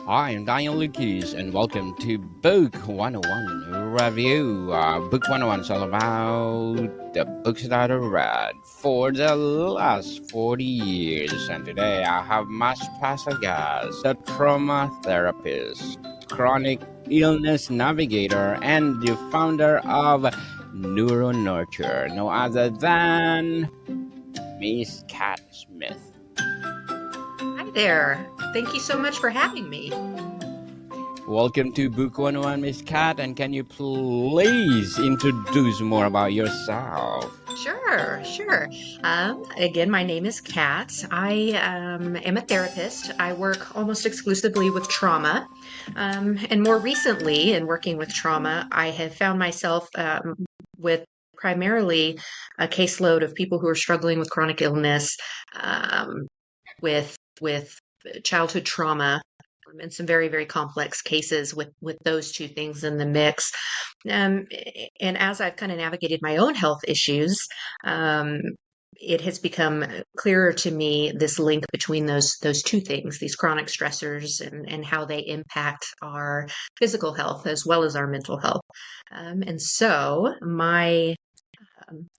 Hi, I'm Daniel Lucas, and welcome to Book 101 Review. Book 101 is all about the books that I read for the last 40 years. And today I have my special guest, a trauma therapist, chronic illness navigator, and the founder of NeuroNurture, no other than Miss Cat Smith. Hi there. Thank you so much for having me. Welcome to Book 101, Miss Cat, and can you please introduce more about yourself? Sure. Again, my name is Kat. I am a therapist. I work almost exclusively with trauma. And more recently, in working with trauma, I have found myself with primarily a caseload of people who are struggling with chronic illness, with childhood trauma, and some very, very complex cases with those two things in the mix. Um, and as I've kind of navigated my own health issues, um, it has become clearer to me this link between those two things, these chronic stressors and how they impact our physical health as well as our mental health. And so my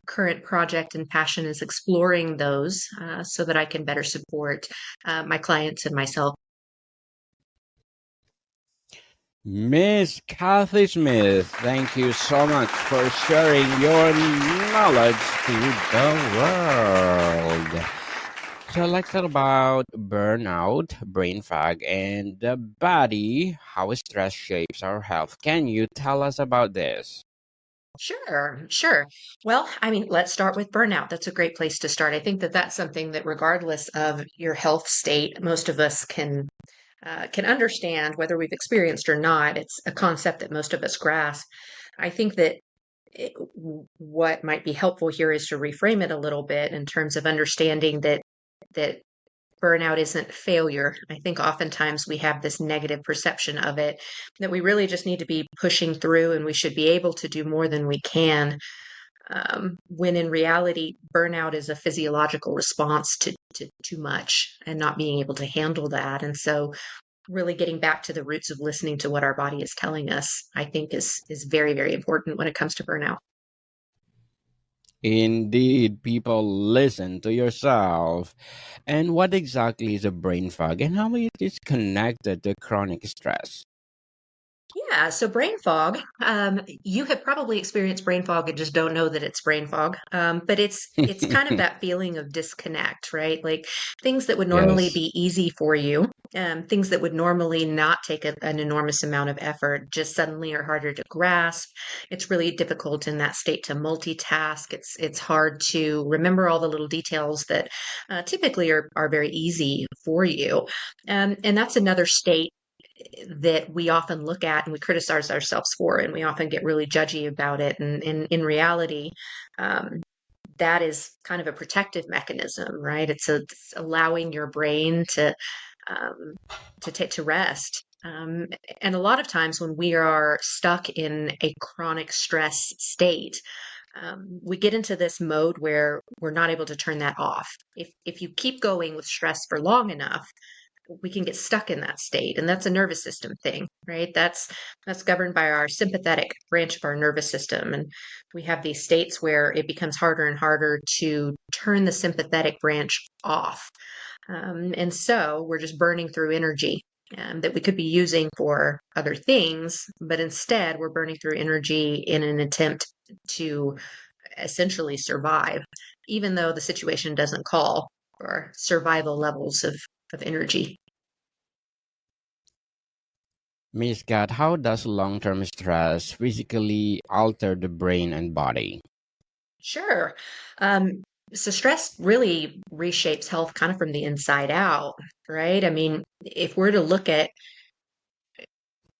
current project and passion is exploring those so that I can better support my clients and myself. Miss Kathy Smith, thank you so much for sharing your knowledge to the world. So let's talk about burnout, brain fog, and the body, how stress shapes our health. Can you tell us about this? Sure. Well, I mean, let's start with burnout. That's a great place to start. I think that that's something that, regardless of your health state, most of us can understand, whether we've experienced or not. It's a concept that most of us grasp. I think that what might be helpful here is to reframe it a little bit in terms of understanding that burnout isn't failure. I think oftentimes we have this negative perception of it, that we really just need to be pushing through and we should be able to do more than we can. When in reality, burnout is a physiological response to too much and not being able to handle that. And so, really getting back to the roots of listening to what our body is telling us, I think is very, very important when it comes to burnout. Indeed, people listen to yourself. And what exactly is a brain fog and how it is connected to chronic stress? Yeah, so brain fog, you have probably experienced brain fog and just don't know that it's brain fog. But it's kind of that feeling of disconnect, right? Like things that would normally Yes. be easy for you, things that would normally not take an enormous amount of effort, just suddenly are harder to grasp. It's really difficult in that state to multitask. It's hard to remember all the little details that typically are very easy for you. And that's another state that we often look at and we criticize ourselves for, and we often get really judgy about it. And in reality, um, that is kind of a protective mechanism, right? It's allowing your brain um, to rest. And a lot of times when we are stuck in a chronic stress state, we get into this mode where we're not able to turn that off. If you keep going with stress for long enough, we can get stuck in that state, and that's a nervous system thing, right? That's governed by our sympathetic branch of our nervous system, and we have these states where it becomes harder and harder to turn the sympathetic branch off. And so we're just burning through energy that we could be using for other things, but instead we're burning through energy in an attempt to essentially survive, even though the situation doesn't call for survival levels of energy. Miss Cat, how does long term stress physically alter the brain and body? Sure. Um, so stress really reshapes health kind of from the inside out, right? I mean, if we're to look at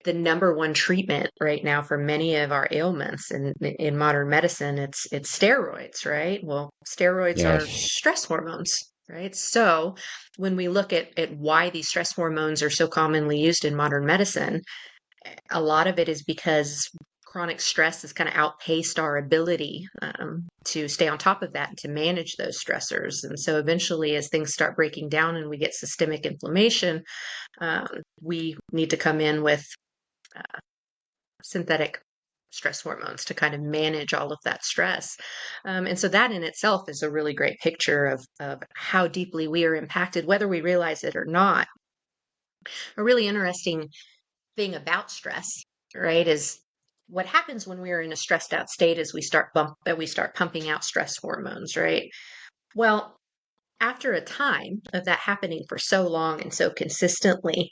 the number one treatment right now for many of our ailments in modern medicine, it's steroids, right? Well, steroids are Yes. stress hormones, right? So when we look at why these stress hormones are so commonly used in modern medicine, a lot of it is because chronic stress has kind of outpaced our ability. to stay on top of that and to manage those stressors. And so eventually, as things start breaking down and we get systemic inflammation, um, we need to come in with synthetic stress hormones to kind of manage all of that stress. And so that in itself is a really great picture of how deeply we are impacted, whether we realize it or not. A really interesting thing about stress, right, is what happens when we're in a stressed out state is we start pumping out stress hormones, right? Well, after a time of that happening for so long and so consistently,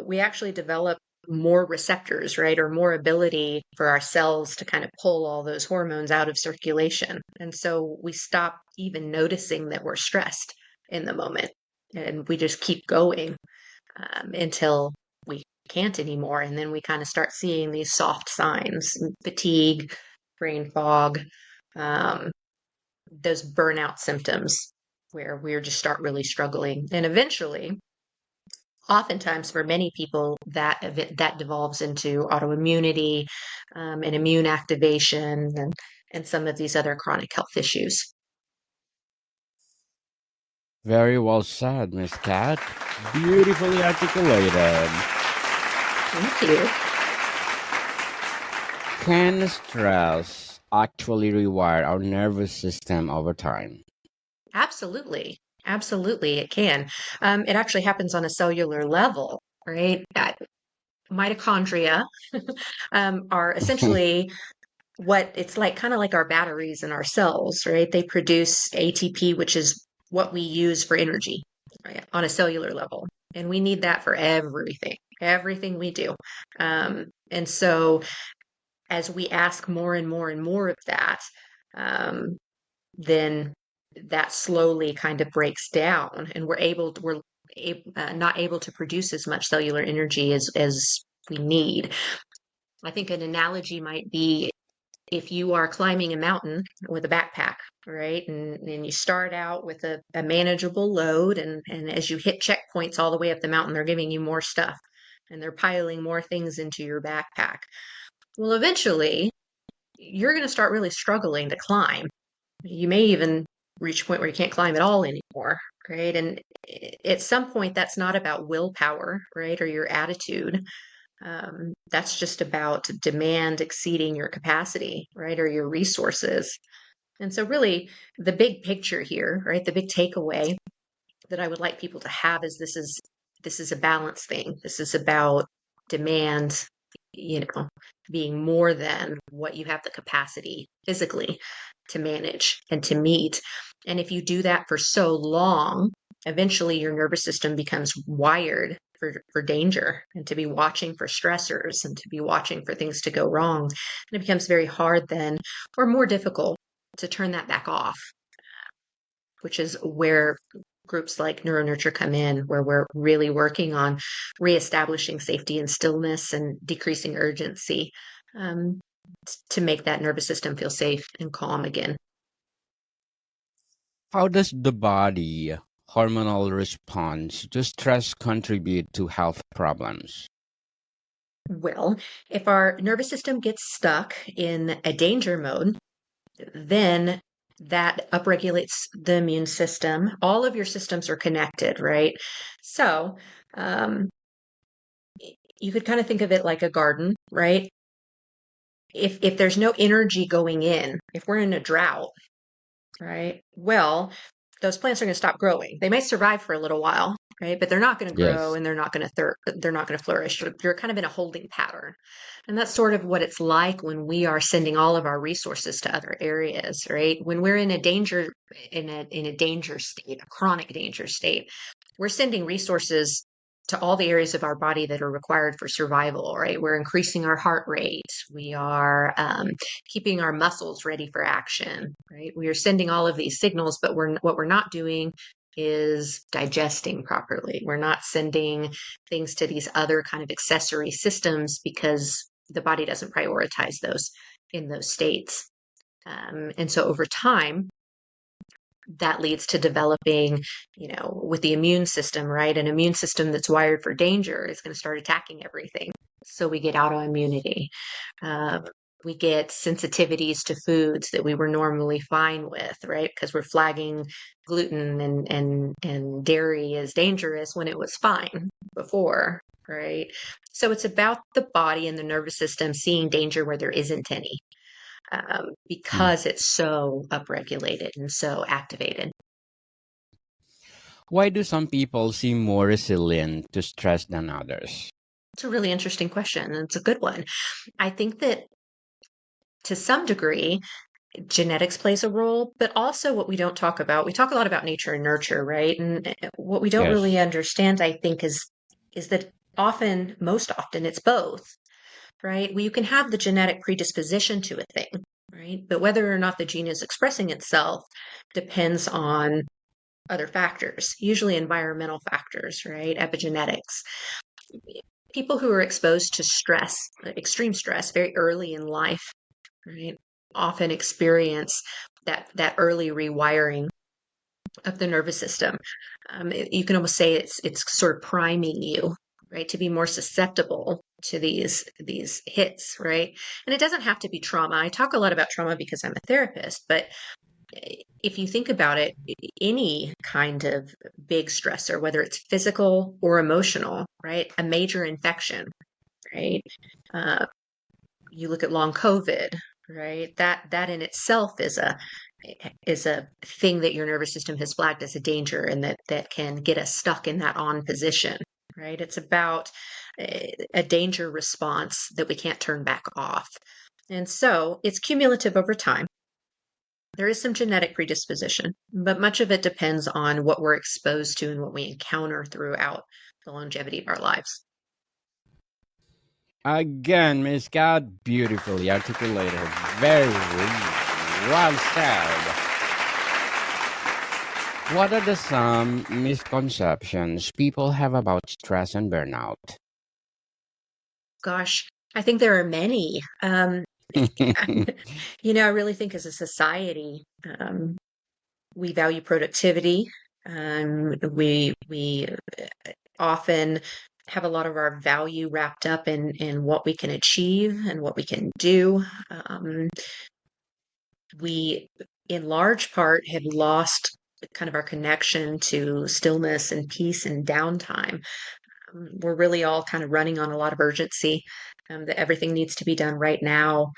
we actually develop more receptors, right, or more ability for our cells to kind of pull all those hormones out of circulation. And so we stop even noticing that we're stressed in the moment. And we just keep going until we can't anymore. And then we kind of start seeing these soft signs, fatigue, brain fog, um, those burnout symptoms where we just start really struggling. And eventually, oftentimes for many people, that devolves into autoimmunity and immune activation and some of these other chronic health issues. Very well said, Miss Cat. Beautifully articulated. Thank you. Can stress actually rewire our nervous system over time? Absolutely. Absolutely, it can. It actually happens on a cellular level, right? Mitochondria are essentially what it's like, kind of like our batteries in our cells, right? They produce ATP, which is what we use for energy, right, on a cellular level. And we need that for everything we do. And so as we ask more and more and more of that, um, then that slowly kind of breaks down and not able to produce as much cellular energy as we need. I think an analogy might be if you are climbing a mountain with a backpack, right? And you start out with a manageable load, and as you hit checkpoints all the way up the mountain, they're giving you more stuff and they're piling more things into your backpack. Well, eventually, you're going to start really struggling to climb. You may even reach a point where you can't climb at all anymore, right? And at some point, that's not about willpower, right? Or your attitude. That's just about demand exceeding your capacity, right? Or your resources. And so, really, the big picture here, right? The big takeaway that I would like people to have is this is a balance thing. This is about demand, you know, being more than what you have the capacity physically to manage and to meet. And if you do that for so long, eventually your nervous system becomes wired for danger and to be watching for stressors and to be watching for things to go wrong. And it becomes very hard then, or more difficult, to turn that back off, which is where groups like NeuroNurture come in, where we're really working on reestablishing safety and stillness and decreasing urgency um, to make that nervous system feel safe and calm again. How does the body hormonal response to stress contribute to health problems? Well, if our nervous system gets stuck in a danger mode, then that upregulates the immune system. All of your systems are connected, right? So, um, you could kind of think of it like a garden, right? If there's no energy going in, if we're in a drought, right? Well, those plants are going to stop growing. They may survive for a little while, right? But they're not going to grow Yes. and they're not going to flourish. You're kind of in a holding pattern. And that's sort of what it's like when we are sending all of our resources to other areas, right? When we're in a danger state, a chronic danger state, we're sending resources to all the areas of our body that are required for survival, right? We're increasing our heart rate. We are keeping our muscles ready for action, right? We are sending all of these signals, but what we're not doing is digesting properly. We're not sending things to these other kind of accessory systems because the body doesn't prioritize those in those states. And so over time, that leads to developing, with the immune system, right? An immune system that's wired for danger is going to start attacking everything. So we get autoimmunity. We get sensitivities to foods that we were normally fine with, right? Because we're flagging gluten and dairy as dangerous when it was fine before, right? So it's about the body and the nervous system seeing danger where there isn't any, Mm. because it's so upregulated and so activated. Why do some people seem more resilient to stress than others? It's a really interesting question, and it's a good one. I think that to some degree, genetics plays a role, but also what we don't talk about. We talk a lot about nature and nurture, right? And what we don't really Yes. understand, I think, is that often, most often, it's both, right? Well, you can have the genetic predisposition to a thing, right? But whether or not the gene is expressing itself depends on other factors, usually environmental factors, right? Epigenetics. People who are exposed to stress, extreme stress, very early in life, right, often experience that early rewiring of the nervous system. You can almost say it's sort of priming you, right, to be more susceptible to these hits, right? And it doesn't have to be trauma. I talk a lot about trauma because I'm a therapist, but if you think about it, any kind of big stressor, whether it's physical or emotional, right? A major infection, right? Uh, you look at long COVID, right? That in itself is a thing that your nervous system has flagged as a danger, and that can get us stuck in that on position, right? It's about a danger response that we can't turn back off. And so it's cumulative over time. There is some genetic predisposition, but much of it depends on what we're exposed to and what we encounter throughout the longevity of our lives. Again, Miss God, beautifully articulated. Very well said. What are the some misconceptions people have about stress and burnout? Gosh, I think there are many. I really think as a society, we value productivity. We often have a lot of our value wrapped up in what we can achieve and what we can do. We, in large part, have lost kind of our connection to stillness and peace and downtime. We're really all kind of running on a lot of urgency, that everything needs to be done right now.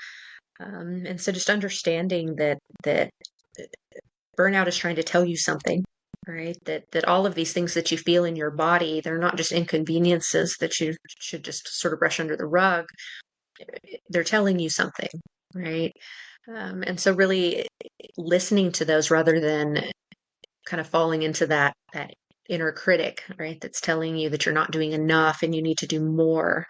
And so just understanding that burnout is trying to tell you something, right? That all of these things that you feel in your body, they're not just inconveniences that you should just sort of brush under the rug. They're telling you something, right? And so really listening to those rather than kind of falling into that inner critic, right? That's telling you that you're not doing enough and you need to do more.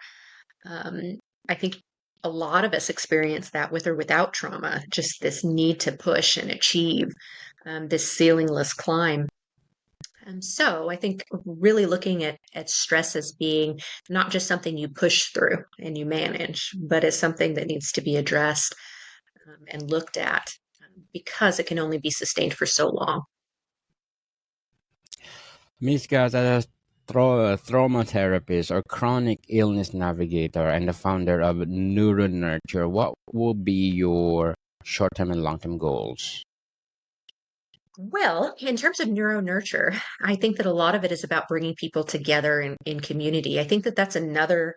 Um, I think a lot of us experience that with or without trauma, just this need to push and achieve, this ceilingless climb. So I think really looking at stress as being not just something you push through and you manage, but as something that needs to be addressed, and looked at, because it can only be sustained for so long. Miss God, as a trauma therapist or chronic illness navigator and the founder of NeuroNurture, what will be your short-term and long-term goals? Well, in terms of NeuroNurture, I think that a lot of it is about bringing people together in community. I think that that's another,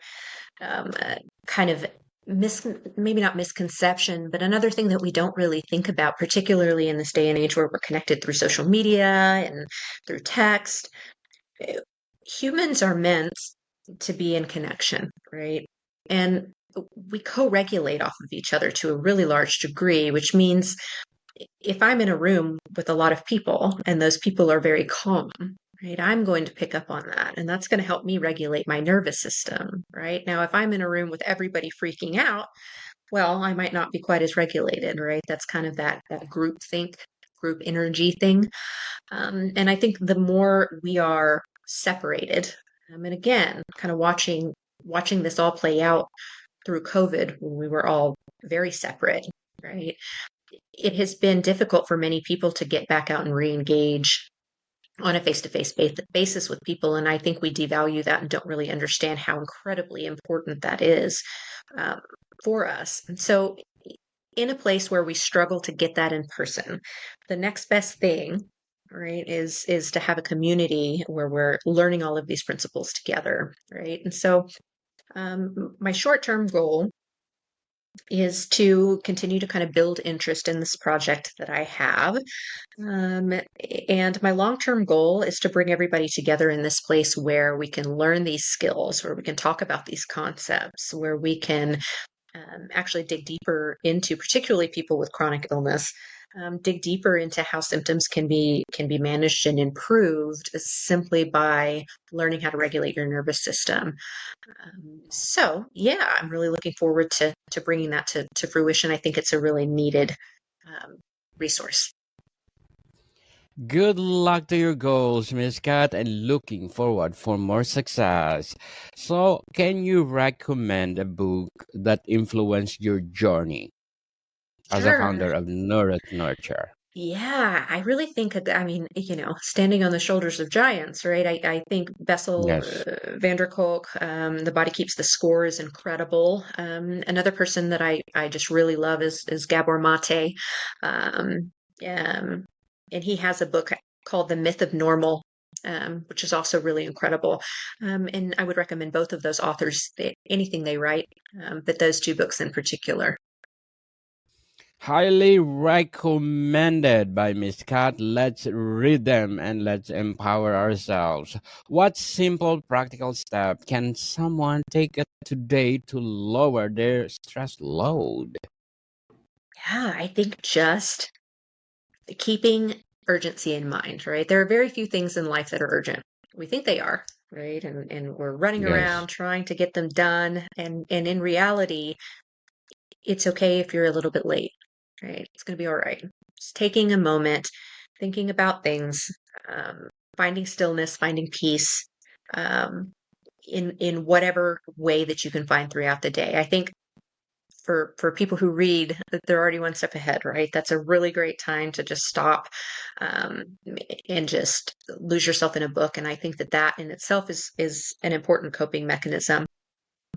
kind of maybe not misconception, but another thing that we don't really think about, particularly in this day and age where we're connected through social media and through text. Uh, Humans are meant to be in connection, right? And we co-regulate off of each other to a really large degree, which means if I'm in a room with a lot of people and those people are very calm, right, I'm going to pick up on that. And that's going to help me regulate my nervous system, right? Now, if I'm in a room with everybody freaking out, well, I might not be quite as regulated, right? That's kind of that group think, group energy thing. And I think the more we are separated, and again, kind of watching this all play out through COVID when we were all very separate, right? It has been difficult for many people to get back out and re-engage on a face-to-face basis with people. And I think we devalue that and don't really understand how incredibly important that is um, for us. And so, in a place where we struggle to get that in person, the next best thing, right, is to have a community where we're learning all of these principles together, right? And so, my short-term goal is to continue to kind of build interest in this project that I have. Um, and my long-term goal is to bring everybody together in this place where we can learn these skills, where we can talk about these concepts, where we can actually dig deeper into, particularly people with chronic illness, dig deeper into how symptoms can be managed and improved simply by learning how to regulate your nervous system. So yeah, I'm really looking forward to bringing that to fruition. I think it's a really needed resource. Good luck to your goals, Miss Cat, and looking forward for more success. So, can you recommend a book that influenced your journey as a Sure. founder of NeuroNurture? Yeah, I really think that, I mean, standing on the shoulders of giants, right? I think Bessel Yes. van der Kolk, The Body Keeps the Score is incredible. Another person that I just really love is Gabor Mate. Um, um, and he has a book called The Myth of Normal, which is also really incredible. And I would recommend both of those authors, anything they write, but those two books in particular. Highly recommended by Miss Cat. Let's read them and let's empower ourselves. What simple practical step can someone take today to lower their stress load? Yeah, I think just keeping urgency in mind, right? There are very few things in life that are urgent. We think they are, right? And we're running Yes. around trying to get them done. And in reality, it's okay if you're a little bit late, right? It's going to be all right. Just taking a moment, thinking about things, um, finding stillness, finding peace, um, in whatever way that you can find throughout the day. I think for people who read, that they're already one step ahead, right? That's a really great time to just stop um, and just lose yourself in a book. And I think that that in itself is an important coping mechanism.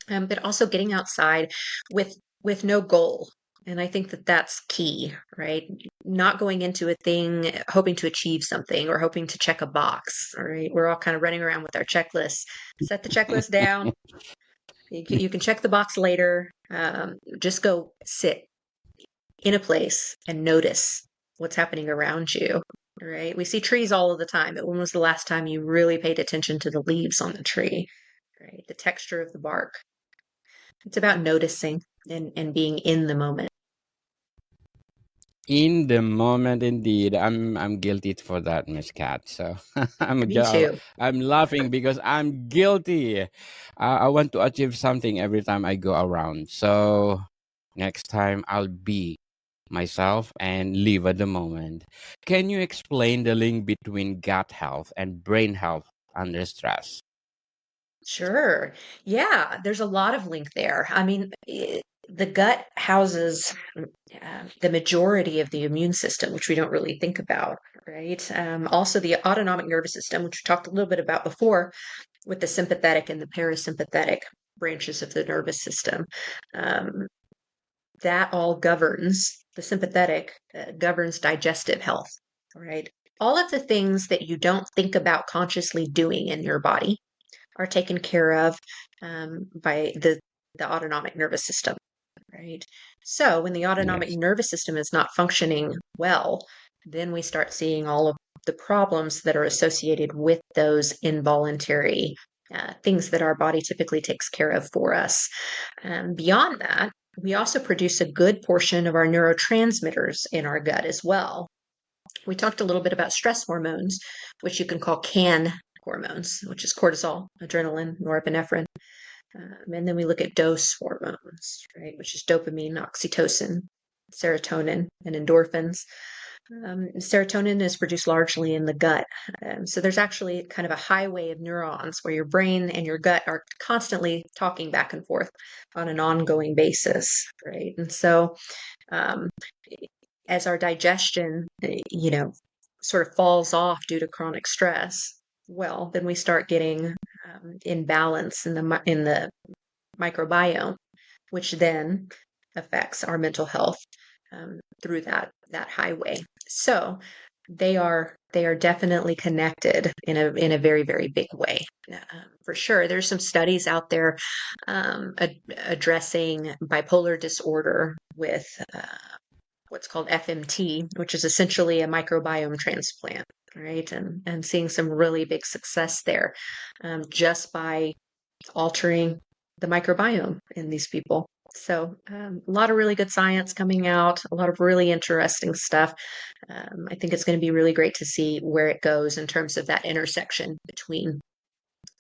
But also getting outside with no goal. And I think that that's key, right? Not going into a thing hoping to achieve something or hoping to check a box. All right. We're all kind of running around with our checklists. Set the checklist down. You can check the box later. Just go sit in a place and notice what's happening around you. Right? We see trees all of the time, but when was the last time you really paid attention to the leaves on the tree? Right? The texture of the bark. It's about noticing and being in the moment. In the moment, indeed, I'm guilty for that, Miss Cat. So Me too. I'm laughing because I'm guilty. I want to achieve something every time I go around. So next time I'll be myself and live at the moment. Can you explain the link between gut health and brain health under stress? Sure. Yeah, there's a lot of link there. I mean, the gut houses the majority of the immune system, which we don't really think about, right? Also, the autonomic nervous system, which we talked a little bit about before, with the sympathetic and the parasympathetic branches of the nervous system. Um, that all governs, the sympathetic governs digestive health, right? All of the things that you don't think about consciously doing in your body are taken care of by the autonomic nervous system, right? So when the autonomic Yes. nervous system is not functioning well, then we start seeing all of the problems that are associated with those involuntary things that our body typically takes care of for us. Beyond that, we also produce a good portion of our neurotransmitters in our gut as well. We talked a little bit about stress hormones, which you can call CAN hormones, which is cortisol, adrenaline, norepinephrine. And then we look at dose hormones, right, which is dopamine, oxytocin, serotonin, and endorphins. Serotonin is produced largely in the gut. So there's actually kind of a highway of neurons where your brain and your gut are constantly talking back and forth on an ongoing basis, right? And so um, as our digestion, sort of falls off due to chronic stress, well, then we start getting imbalance in the microbiome, which then affects our mental health through that highway. So they are definitely connected in a very, very big way. For sure, there's some studies out there addressing bipolar disorder with what's called FMT, which is essentially a microbiome transplant, right? And seeing some really big success there, just by altering the microbiome in these people. So a lot of really good science coming out, a lot of really interesting stuff. I think it's going to be really great to see where it goes in terms of that intersection between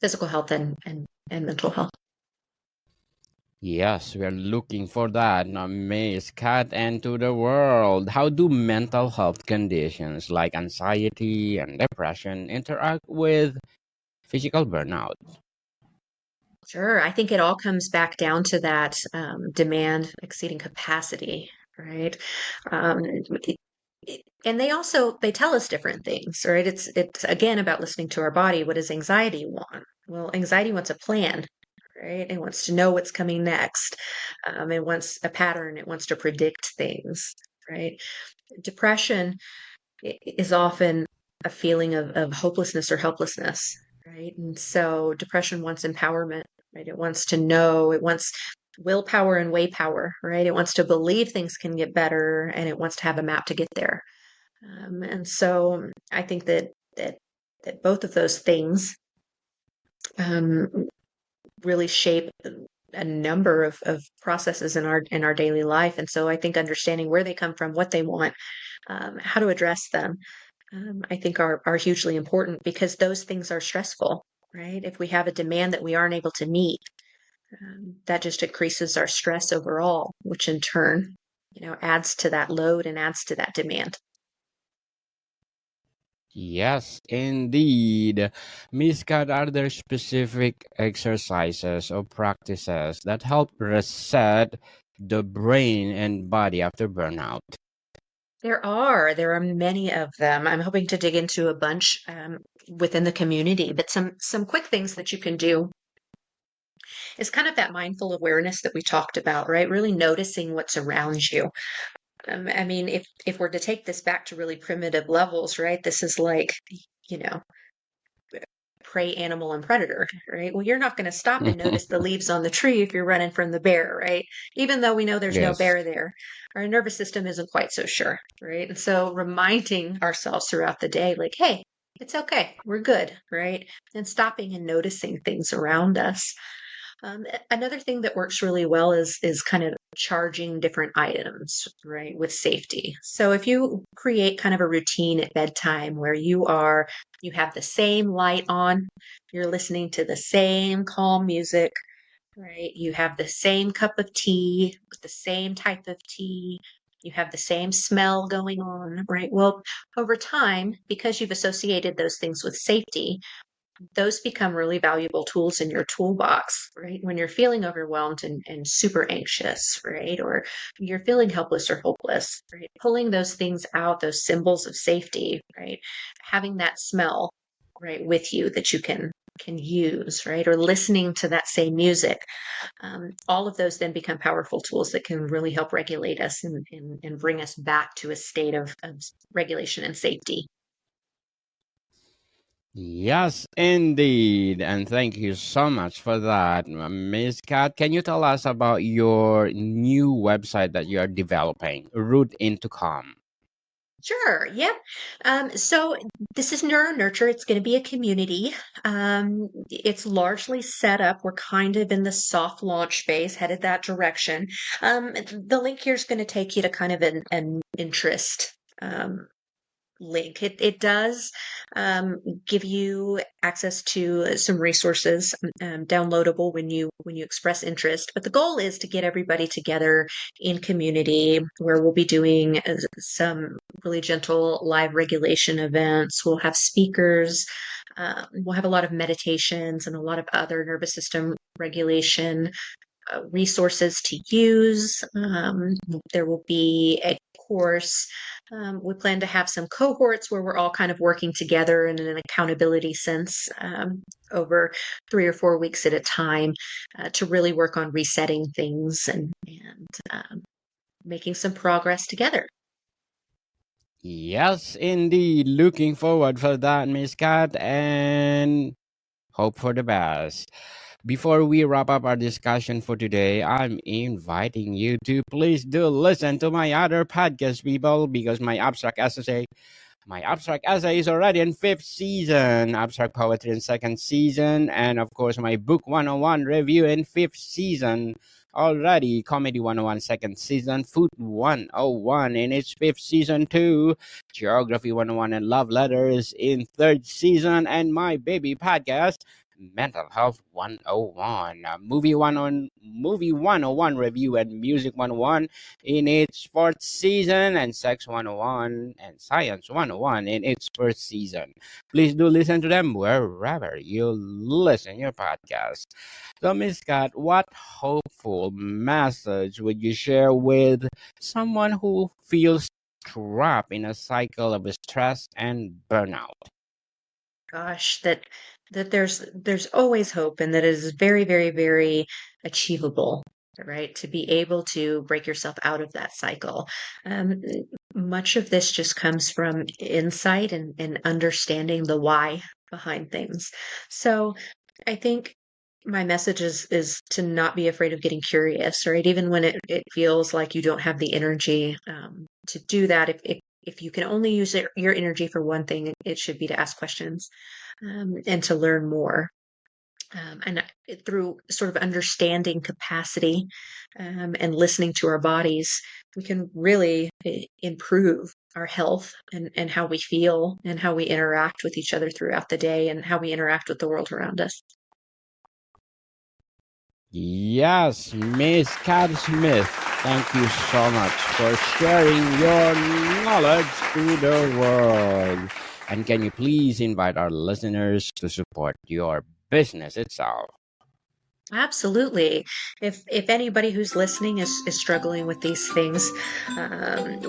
physical health and mental health. Yes, we are looking for that. Now, Miss Cat into the world. How do mental health conditions like anxiety and depression interact with physical burnout? Sure. I think it all comes back down to that demand exceeding capacity, right? Um, and they tell us different things, right? It's again about listening to our body. What does anxiety want? Well, anxiety wants a plan, right? It wants to know what's coming next. It wants a pattern. It wants to predict things, right? Depression is often a feeling of hopelessness or helplessness, right? And so depression wants empowerment, right? It wants to know, it wants willpower and way power, right? It wants to believe things can get better and it wants to have a map to get there. And so I think that both of those things um, really shape a number of processes in our daily life. And so I think understanding where they come from, what they want, how to address them, I think are hugely important because those things are stressful, right? If we have a demand that we aren't able to meet, that just increases our stress overall, which in turn, adds to that load and adds to that demand. Yes, indeed. Miss Cat, are there specific exercises or practices that help reset the brain and body after burnout? There are many of them. I'm hoping to dig into a bunch within the community, but some quick things that you can do is kind of that mindful awareness that we talked about, right? Really noticing what's around you. I mean, if we're to take this back to really primitive levels, right? This is like, you know, prey, animal, and predator, right? Well, you're not going to stop and notice the leaves on the tree if you're running from the bear, right? Even though we know there's no Yes. bear there, our nervous system isn't quite so sure, right? And so reminding ourselves throughout the day, like, hey, it's okay, we're good, right? And stopping and noticing things around us. Another thing that works really well is kind of charging different items, right, with safety. So if you create kind of a routine at bedtime where you have the same light on, you're listening to the same calm music, right? You have the same cup of tea with the same type of tea. You have the same smell going on, right? Well, over time, because you've associated those things with safety, those become really valuable tools in your toolbox, right? When you're feeling overwhelmed and super anxious, right? Or you're feeling helpless or hopeless, right? Pulling those things out, those symbols of safety, right? Having that smell, right, with you that you can use, right? Or listening to that same music. All of those then become powerful tools that can really help regulate us and bring us back to a state of regulation and safety. Yes, indeed. And thank you so much for that, Miss Cat. Can you tell us about your new website that you are developing, Root into Calm? Sure. Yep. So this is NeuroNurture. It's going to be a community. It's largely set up. We're kind of in the soft launch phase, headed that direction. The link here is going to take you to kind of an interest link. It does give you access to some resources downloadable when you express interest. But the goal is to get everybody together in community where we'll be doing some really gentle live regulation events. We'll have speakers. We'll have a lot of meditations and a lot of other nervous system regulation resources to use. There will be a course. We plan to have some cohorts where we're all kind of working together in an accountability sense over 3 or 4 weeks at a time to really work on resetting things and making some progress together. Yes, indeed. Looking forward for that, Miss Cat, and hope for the best. Before we wrap up our discussion for today, I'm inviting you to please do listen to my other podcast, people, because my abstract essay is already in fifth season, abstract poetry in second season, and of course my book 101 review in fifth season already, comedy 101 second season, food 101 in its fifth season too, geography 101 and love letters in third season, and my baby podcast Mental Health 101, movie 101 review and music 101 in its fourth season, and Sex 101 and Science 101 in its first season. Please do listen to them wherever you listen your podcast. So, Miss Cat, what hopeful message would you share with someone who feels trapped in a cycle of stress and burnout? Gosh, that there's always hope and that it is very, very, very achievable, right? To be able to break yourself out of that cycle. Um, Much of this just comes from insight and understanding the why behind things. So I think my message is to not be afraid of getting curious, right? Even when it feels like you don't have the energy to do that. If you can only use your energy for one thing, it should be to ask questions and to learn more. Through sort of understanding capacity and listening to our bodies, we can really improve our health and how we feel and how we interact with each other throughout the day and how we interact with the world around us. Yes, Miss Cat Smith, thank you so much for sharing your knowledge to the world. And can you please invite our listeners to support your business itself? Absolutely. If anybody who's listening is struggling with these things,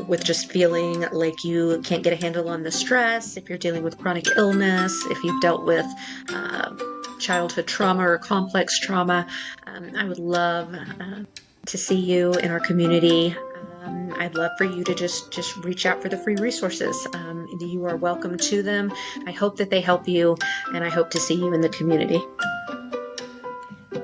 with just feeling like you can't get a handle on the stress, if you're dealing with chronic illness, if you've dealt with uh, childhood trauma or complex trauma, I would love to see you in our community. I'd love for you to just reach out for the free resources. You are welcome to them. I hope that they help you, and I hope to see you in the community.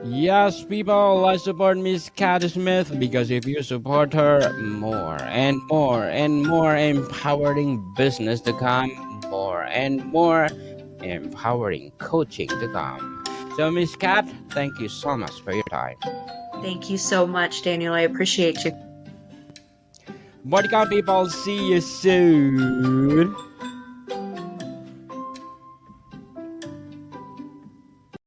Yes, people, let's support Miss Cat Smith, because if you support her, more and more and more empowering business to come, more and more empowering coaching to come. So, Miss Cat, thank you so much for your time. Thank you so much, Daniel. I appreciate you. Bodycount people, see you soon.